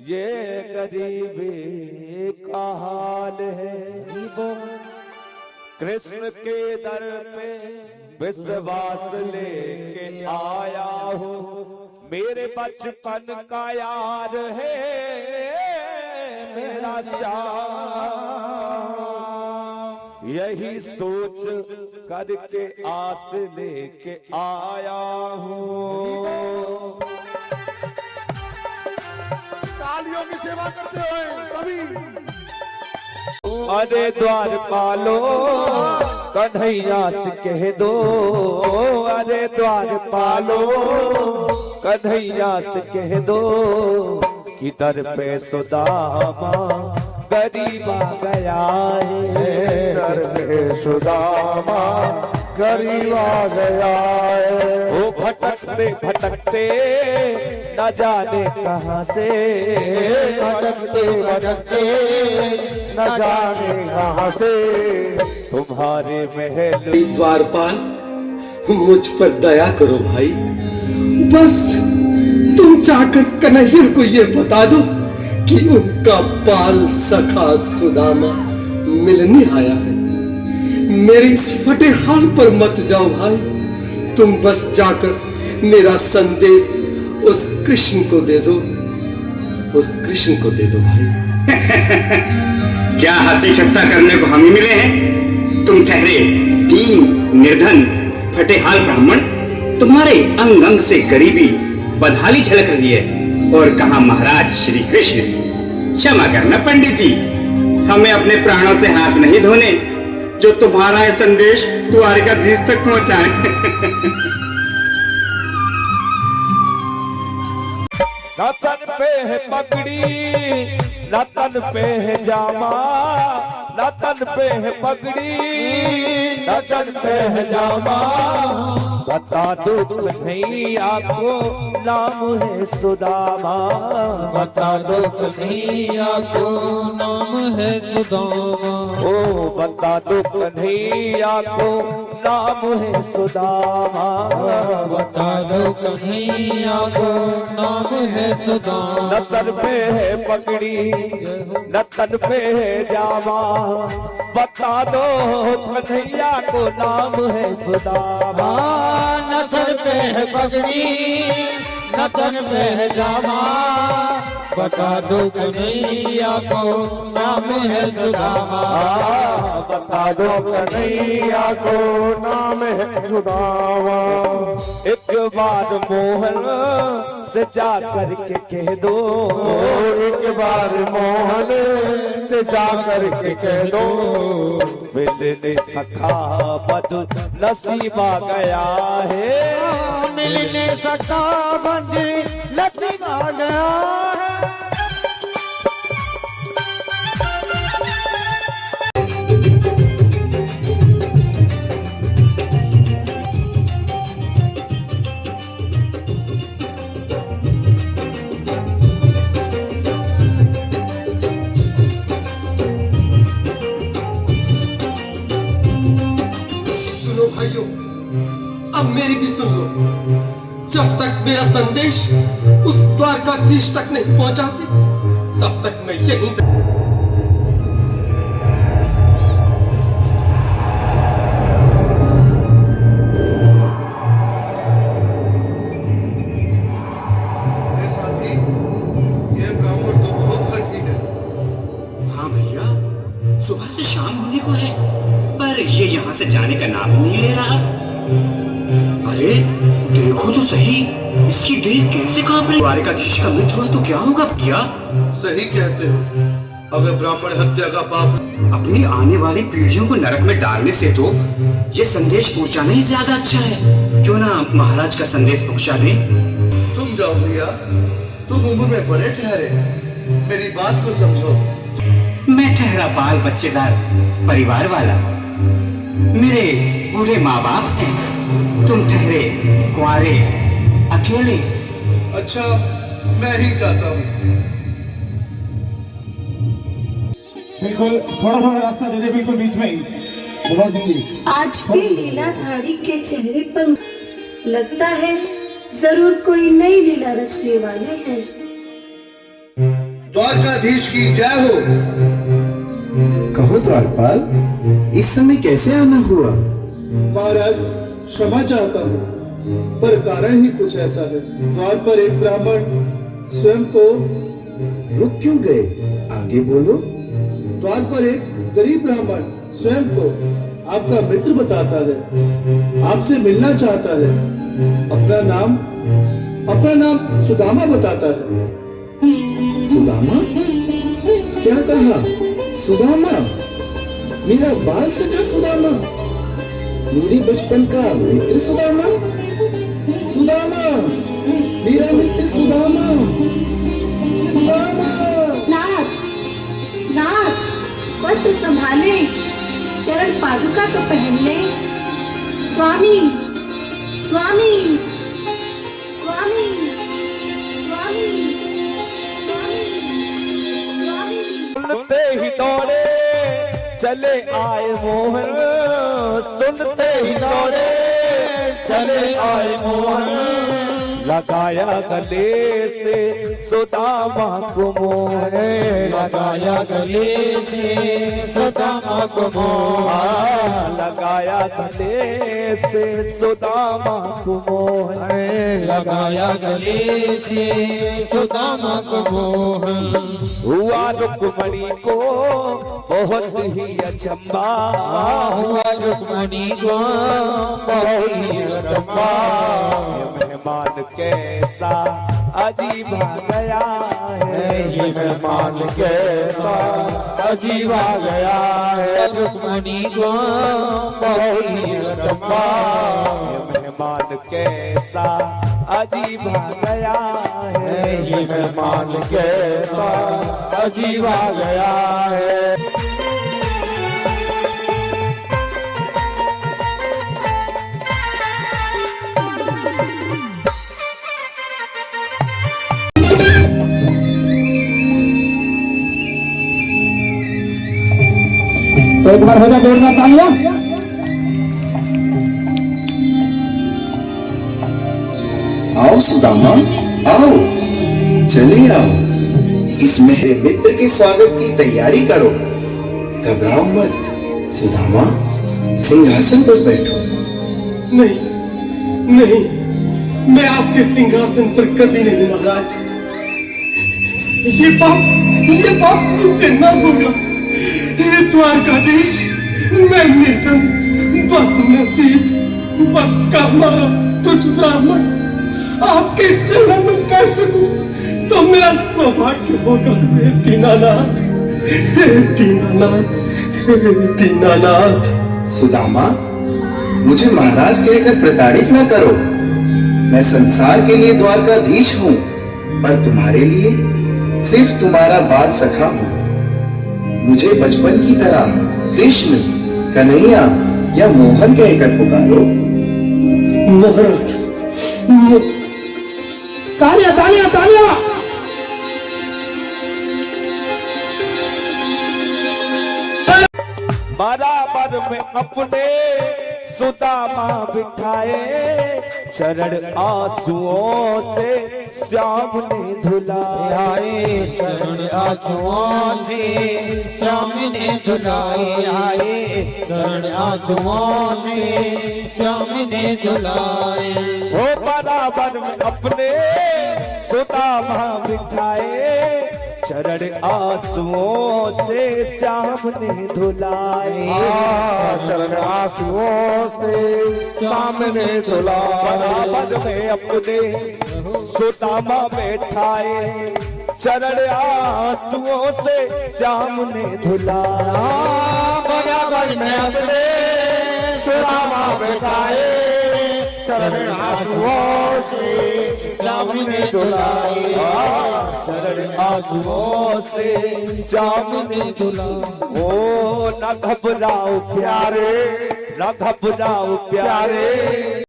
ये गरीबी का हाल है। कृष्ण के दर पे विश्वास लेके आया हूँ, मेरे बचपन का यार है मेरा श्याम। यही सोच करके आस लेके आया हूँ। तालियों की सेवा करते हुए सभी। अरे द्वार पालो कन्हैया से कह दो, अरे द्वार पालो कन्हैया से कह दो कि दर पे सुदामा गरीब आ गया है। दर पे सुदामा गरीब आ गया है। वो भटकते भटकते न जाने कहाँ से, भटकते भटकते न जाने कहाँ से तुम्हारे महल। द्वारपाल मुझ पर दया करो भाई, बस तुम जाकर कन्हैया को ये बता दो कि उनका बाल सखा सुदामा मिलने आया है। मेरे इस फटे हाल पर मत जाओ भाई, तुम बस जाकर मेरा संदेश उस कृष्ण को दे दो, उस कृष्ण को दे दो भाई। क्या हंसी ठट्टा करने को हम ही मिले हैं? तुम ठहरे दीन निर्धन फटेहाल ब्राह्मण, तुम्हारे अंग अंग से गरीबी बदहाली झलक रही है। और कहा महाराज श्री कृष्ण। क्षमा करना पंडित जी, हमें अपने प्राणों से हाथ नहीं धोने जो तुम्हारा यह संदेश द्वारकाधीश तक पहुंचाए। न तन पे है पगड़ी न तन पे है जामा, न तन पे है पगड़ी न तन पे है जामा। बता दो कन्हैया को नाम है सुदामा, बता दो कन्हैया को नाम है सुदामा। ओ बता दो कन्हैया को नाम है सुदामा, बता दो कन्हैया को नाम है सुदामा। न सर पे है पगड़ी न तन पे है जामा, बता दो कन्हैया को नाम है सुदामा। न सर पे है पगड़ी न तन पे है जामा, बता दो कन्हैया को नाम है सुदामा। बता दो कन्हैया को नाम है सुदामा। एक बार मोहन से जा करके कह दो, एक बार मोहन से जा करके कह दो मिलने सखा बद नसीबा गया है, मिलने सखा बद नसीबा गया है। भाइयों, अब मेरी भी सुन लो। जब तक मेरा संदेश उस द्वारकाधीश तक नहीं पहुंचाती तब तक मैं यहीं पे। साथी, ये ब्राह्मण तो बहुत हठी है। हाँ भैया, सुबह से शाम होने को है पर ये यहाँ से जाने का नाम ही नहीं ले रहा। अरे देखो तो सही, इसकी देह कैसे कांप रही। द्वारकाधीश का मित्र हुआ तो क्या होगा भैया? सही कहते हो, अगर ब्राह्मण हत्या का पाप अपनी आने वाली पीढ़ियों को नरक में डालने से तो ये संदेश पहुंचाना ही ज्यादा अच्छा है। क्यों ना महाराज का संदेश पहुंचा दें? तुम जाओ भैया, तुम उम्र में बड़े ठहरे, मेरी बात को समझो। मैं ठहरा बाल बच्चेदार परिवार वाला, मेरे बूढ़े माँ बाप हैं, तुम ठहरे कुंवारे अकेले। अच्छा, मैं ही कहता हूँ। बिल्कुल थोड़ा थोड़ा रास्ता दे दे, बिल्कुल बीच में ही। आज भी लीलाधारी के चेहरे पर लगता है जरूर कोई नई लीला रचने वाले हैं। द्वारकाधीश की जय हो। कहो द्वारपाल, इस समय कैसे आना हुआ? महाराज क्षमा चाहता हूँ, पर कारण ही कुछ ऐसा है। द्वार पर एक ब्राह्मण स्वयं को रुक क्यों गए? आगे बोलो। द्वार पर एक गरीब ब्राह्मण स्वयं को आपका मित्र बताता है, आपसे मिलना चाहता है। अपना नाम सुदामा बताता है। सुदामा? क्या कहा? सुदामा? मेरा बाल सखा सुदामा? मेरे बचपन का मित्र सुदामा? सुदामा, मेरा मित्र सुदामा, सुदामा। नाथ, नाथ, वस्त्र संभाले, चरण पादुका तो पहन ले। स्वामी, स्वामी, स्वामी, स्वामी, स्वामी, सुनते ही दौड़े चले आए मोहन, सुनते ही दौड़े चले आए मोहन। लगाया गले से सुदामा को मोहन, लगाया गले से सुदामा को मोहन, लगाया गले से सुदामा को मोहन, लगाया गले से सुदामा को मोहन। हुआ रुक्मणी को बहुत ही अचंबा, हुआ रुक्मणी को बहुत ही अचंबा। मेहमान कैसा अजीब आ गया है, ये मेहमान कैसा अजीब आ गया है। रुक्मणी को बहुत ही अचंबा, मेहमान कैसा अजीब आ गया है, ये मेहमान कैसा अजीब आ गया है। तो एक बार हो जाए जोरदार तालियां। आओ सुदामा, आओ, चले आओ। इस मेरे मित्र के स्वागत की तैयारी करो। घबराओ मत। सुदामा, सिंहासन पर बैठो। नहीं, नहीं, मैं आपके सिंहासन पर कभी नहीं महाराज। ये पाप मुझसे न होगा। हे द्वारकाधीश, मैं निर्धन, बदनसीब, बदकामारा तुझ ब्राह्मण आपके चरणों में बैठ सकूं तो मेरा सौभाग्य होगा। हे दीनानाथ, हे दीनानाथ, हे दीनानाथ। सुदामा, मुझे महाराज कहकर प्रताड़ित न करो। मैं संसार के लिए द्वारकाधीश हूँ, पर तुम्हारे लिए सिर्फ तुम्हारा बाल सखा हूँ। मुझे बचपन की तरह कृष्ण, कन्हैया या मोहन कहकर पुकारो। महाराज, तालियां तालियां तालियां। बराबर में अपने सुदामा बिठाए, चरण आंसुओं से श्याम ने धुलाए, चरण आंसुओं से श्याम ने धुलाए, चरण आंसुओं से श्याम ने धुलाए। वो बराबर में अपने सुदामा बिठाए, चरण आंसुओं से श्याम ने धुलाए, चरण आंसुओं से श्याम ने धुलाए। बराबर में अपने सुदामा बैठाए, चरण आंसुओं से श्याम ने धुलाया। बराबर में अपने सुदामा बैठाए, चरण आंसुओं से श्याम ने धुलाया, चरण आंसुओं से श्याम ने धुलाया। ओ न घबराओ प्यारे, न घबराओ प्यारे।